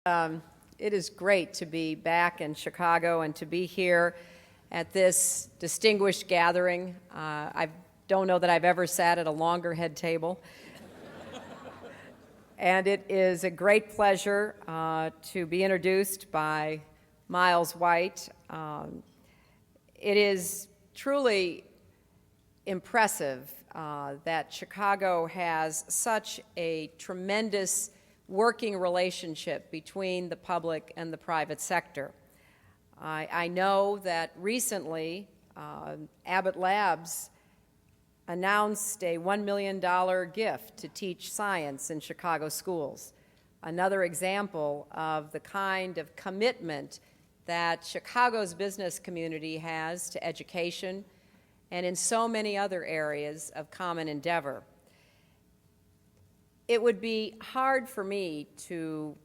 It is great to be back in Chicago and to be here at this distinguished gathering. I don't know that I've ever sat at a longer head table. And it is a great pleasure to be introduced by Miles White. It is truly impressive that Chicago has such a tremendous working relationship between the public and the private sector. I know that recently Abbott Labs announced a $1 million gift to teach science in Chicago schools. Another example of the kind of commitment that Chicago's business community has to education and in so many other areas of common endeavor. It would be hard for me to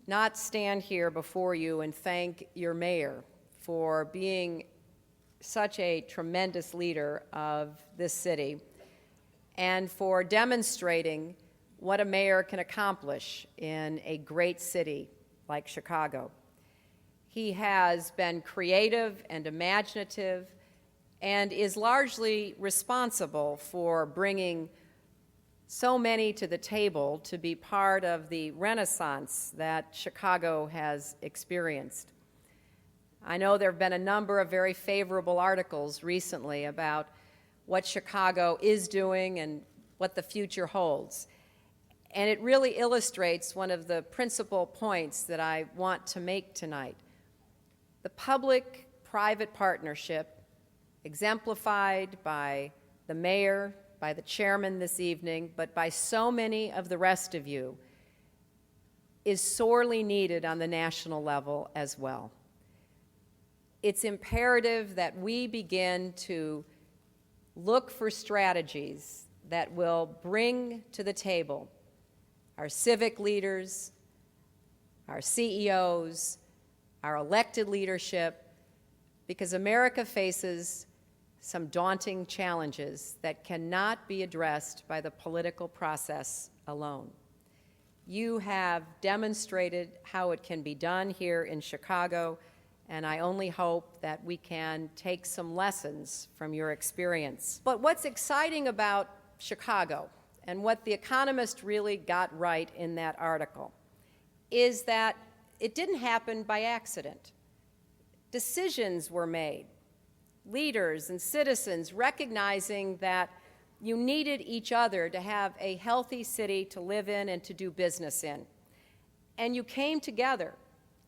not stand here before you and thank your mayor for being such a tremendous leader of this city and for demonstrating what a mayor can accomplish in a great city like Chicago. He has been creative and imaginative and is largely responsible for bringing so many to the table to be part of the renaissance that Chicago has experienced. I know there have been a number of very favorable articles recently about what Chicago is doing and what the future holds. And it really illustrates one of the principal points that I want to make tonight. The public-private partnership, exemplified by the mayor, by the chairman this evening, but by so many of the rest of you, is sorely needed on the national level as well. It's imperative that we begin to look for strategies that will bring to the table our civic leaders, our CEOs, our elected leadership, because America faces some daunting challenges that cannot be addressed by the political process alone. You have demonstrated how it can be done here in Chicago, and I only hope that we can take some lessons from your experience. But what's exciting about Chicago, and what The Economist really got right in that article, is that it didn't happen by accident. Decisions were made. Leaders and citizens recognizing that you needed each other to have a healthy city to live in and to do business in. And you came together.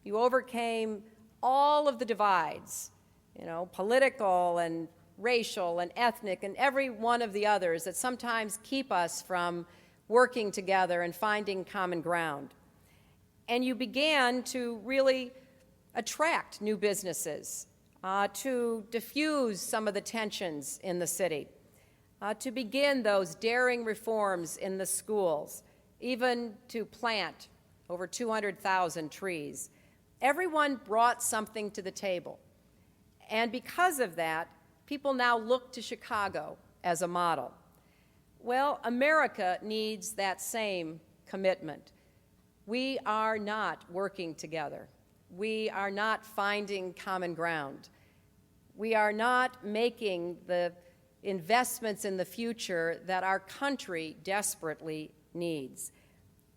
You overcame all of the divides, political and racial and ethnic and every one of the others that sometimes keep us from working together and finding common ground. And you began to really attract new businesses, to diffuse some of the tensions in the city, to begin those daring reforms in the schools, even to plant over 200,000 trees. Everyone brought something to the table. And because of that, people now look to Chicago as a model. Well, America needs that same commitment. We are not working together. We are not finding common ground. We are not making the investments in the future that our country desperately needs.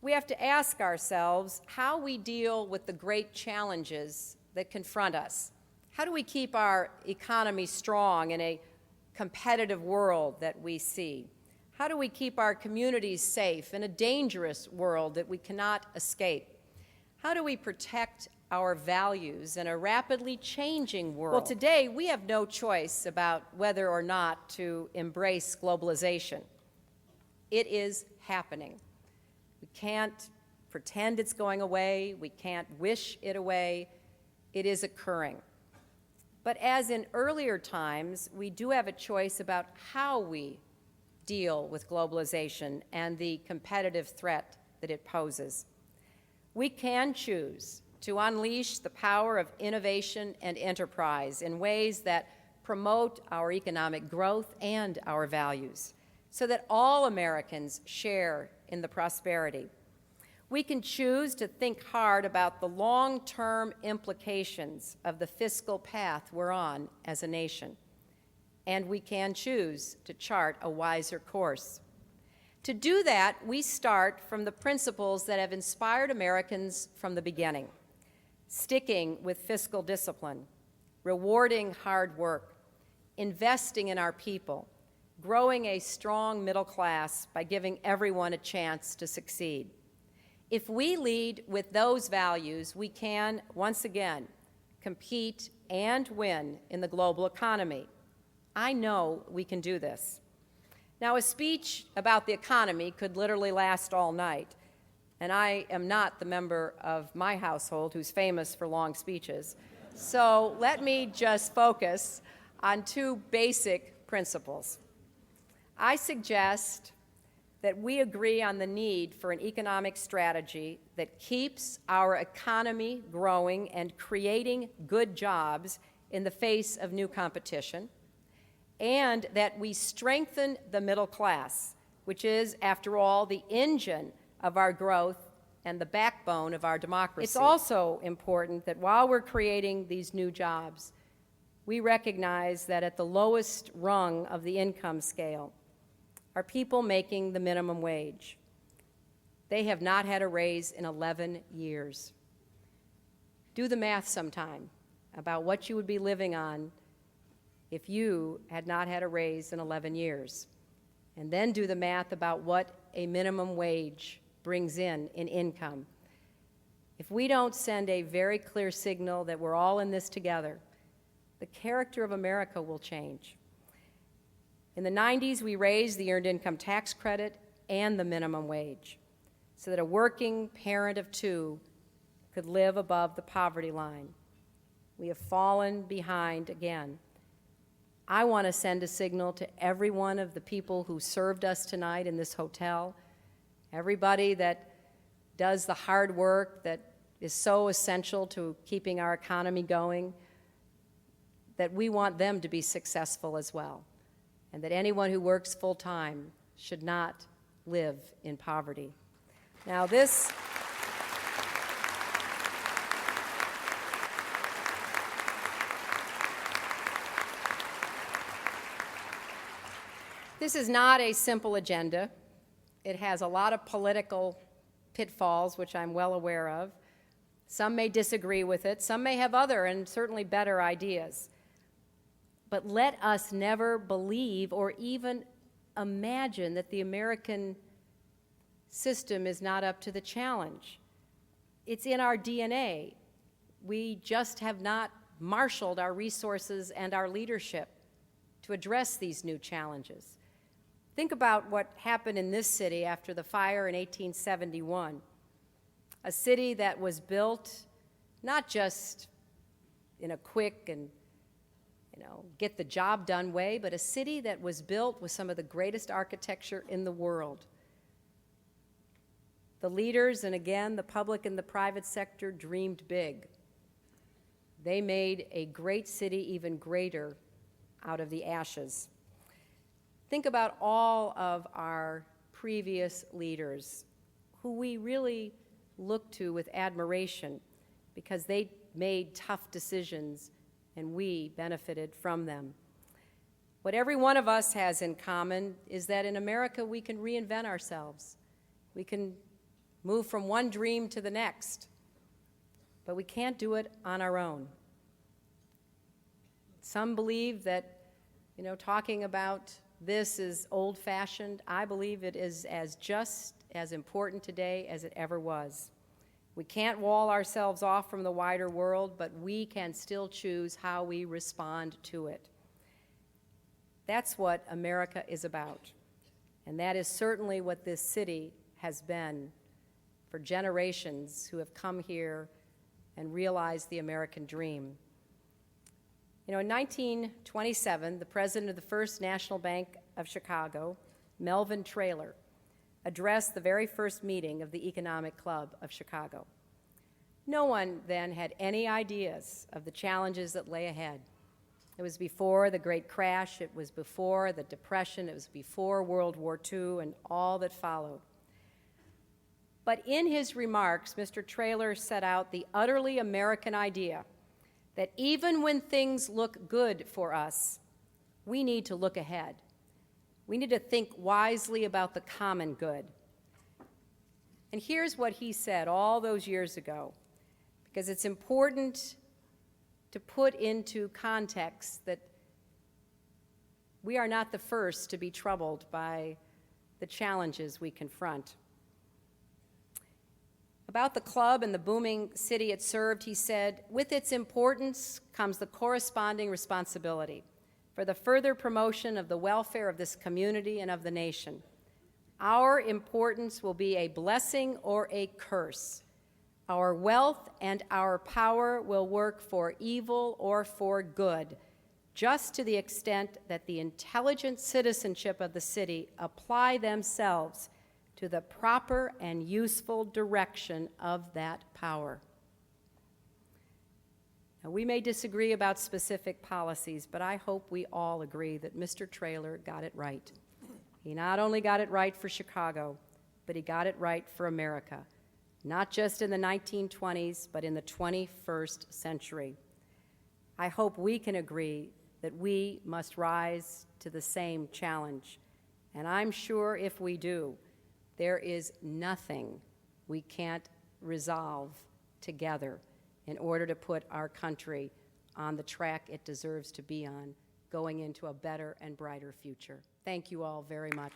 We have to ask ourselves how we deal with the great challenges that confront us. How do we keep our economy strong in a competitive world that we see? How do we keep our communities safe in a dangerous world that we cannot escape? How do we protect our values in a rapidly changing world? Well, today we have no choice about whether or not to embrace globalization. It is happening. We can't pretend it's going away. We can't wish it away. It is occurring. But as in earlier times, we do have a choice about how we deal with globalization and the competitive threat that it poses. We can choose to unleash the power of innovation and enterprise in ways that promote our economic growth and our values, so that all Americans share in the prosperity. We can choose to think hard about the long-term implications of the fiscal path we're on as a nation. And we can choose to chart a wiser course. To do that, we start from the principles that have inspired Americans from the beginning: sticking with fiscal discipline, rewarding hard work, investing in our people, growing a strong middle class by giving everyone a chance to succeed. If we lead with those values, we can, once again, compete and win in the global economy. I know we can do this. Now, a speech about the economy could literally last all night, and I am not the member of my household who's famous for long speeches. So let me just focus on two basic principles. I suggest that we agree on the need for an economic strategy that keeps our economy growing and creating good jobs in the face of new competition, and that we strengthen the middle class, which is, after all, the engine of our growth and the backbone of our democracy. It's also important that while we're creating these new jobs, we recognize that at the lowest rung of the income scale are people making the minimum wage. They have not had a raise in 11 years. Do the math sometime about what you would be living on if you had not had a raise in 11 years. And then do the math about what a minimum wage brings in income. If we don't send a very clear signal that we're all in this together, the character of America will change. In the 90s, we raised the Earned Income Tax Credit and the minimum wage so that a working parent of two could live above the poverty line. We have fallen behind again. I want to send a signal to every one of the people who served us tonight in this hotel, everybody that does the hard work that is so essential to keeping our economy going, that we want them to be successful as well, and that anyone who works full-time should not live in poverty. Now, this is not a simple agenda. It has a lot of political pitfalls, which I'm well aware of. Some may disagree with it. Some may have other and certainly better ideas. But let us never believe or even imagine that the American system is not up to the challenge. It's in our DNA. We just have not marshaled our resources and our leadership to address these new challenges. Think about what happened in this city after the fire in 1871, a city that was built not just in a quick and get the job done way, but a city that was built with some of the greatest architecture in the world. The leaders, and again, the public and the private sector, dreamed big. They made a great city even greater out of the ashes. Think about all of our previous leaders who we really look to with admiration because they made tough decisions and we benefited from them. What every one of us has in common is that in America we can reinvent ourselves. We can move from one dream to the next, but we can't do it on our own. Some believe that, talking about this is old-fashioned. I believe it is just as important today as it ever was. We can't wall ourselves off from the wider world, but we can still choose how we respond to it. That's what America is about, and that is certainly what this city has been for generations who have come here and realized the American dream. In 1927, the president of the First National Bank of Chicago, Melvin Traylor, addressed the very first meeting of the Economic Club of Chicago. No one then had any ideas of the challenges that lay ahead. It was before the Great Crash, it was before the Depression, it was before World War II and all that followed. But in his remarks, Mr. Traylor set out the utterly American idea that even when things look good for us, we need to look ahead. We need to think wisely about the common good. And here's what he said all those years ago, because it's important to put into context that we are not the first to be troubled by the challenges we confront. About the club and the booming city it served, he said, "With its importance comes the corresponding responsibility for the further promotion of the welfare of this community and of the nation. Our importance will be a blessing or a curse. Our wealth and our power will work for evil or for good, just to the extent that the intelligent citizenship of the city apply themselves to the proper and useful direction of that power." Now, we may disagree about specific policies, but I hope we all agree that Mr. Traylor got it right. He not only got it right for Chicago, but he got it right for America, not just in the 1920s, but in the 21st century. I hope we can agree that we must rise to the same challenge. And I'm sure if we do, there is nothing we can't resolve together in order to put our country on the track it deserves to be on, going into a better and brighter future. Thank you all very much.